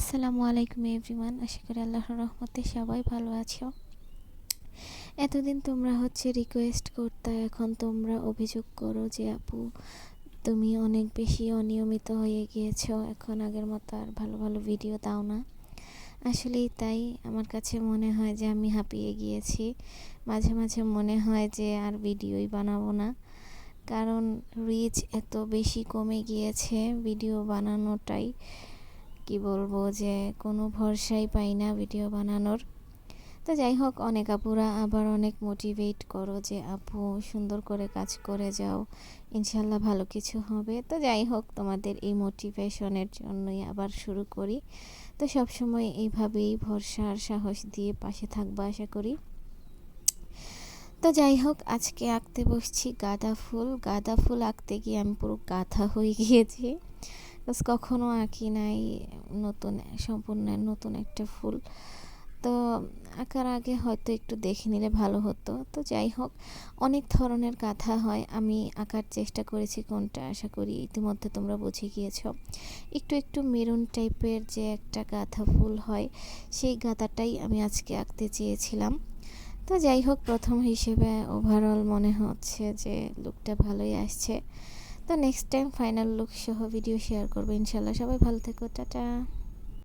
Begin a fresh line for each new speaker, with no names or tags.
আসসালামু আলাইকুম এভরিওয়ান, আশা করি আল্লাহর রহমতে সবাই ভালো আছো। এতদিন তোমরা রিকোয়েস্ট করতে, এখন তোমরা অভিযোগ করো যে আপু তুমি অনেক বেশি অনিয়মিত হয়ে গিয়েছো, এখন আগের মতো আর ভালো ভালো ভিডিও দাও না। আসলেই তাই, আমার কাছে মনে হয় যে আমি হাঁপিয়ে গিয়েছি। মাঝে মাঝে মনে হয় যে আর ভিডিওই বানাবো না, কারণ রিচ এত বেশি কমে গিয়েছে। ভিডিও বানানোটাই কি বলবো, যে কোনো ভরসাই পাই না ভিডিও বানানোর। তো যাই হোক, অনেক আপুরা আবার অনেক মোটিভেট করো যে আপু সুন্দর করে কাজ করে যাও, ইনশাল্লাহ ভালো কিছু হবে। তো যাই হোক, তোমাদের এই মোটিভেশনের জন্যই আবার শুরু করি। তো সবসময় এইভাবেই ভরসা আর সাহস দিয়ে পাশে থাকবা আশা করি। তো যাই হোক, আজকে আঁকতে বসছি গাঁদা ফুল আঁকতে গিয়ে আমি পুরো গাধা হয়ে গিয়েছি। কখনো আঁকি নাই সম্পূর্ণ নতুন একটা ফুল। তো আঁকার আগে হয়তো একটু দেখে নিলে ভালো হতো। তো যাই হোক, অনেক ধরনের গাঁথা হয়, আমি আঁকার চেষ্টা করেছি কোনটা, আশা করি ইতিমধ্যে তোমরা বুঝে গিয়েছো। একটু একটু মেরুন টাইপের যে একটা গাঁথা ফুল হয়, সেই গাঁথাটাই আমি আজকে আঁকতে চেয়েছিলাম। তো যাই হোক, প্রথম হিসেবে ওভারঅল মনে হচ্ছে যে লুকটা ভালোই আসছে। তো নেক্সট টাইম ফাইনাল লুক সহ ভিডিও শেয়ার করবো ইনশাল্লাহ। সবাই ভালো থেকো, টাটা।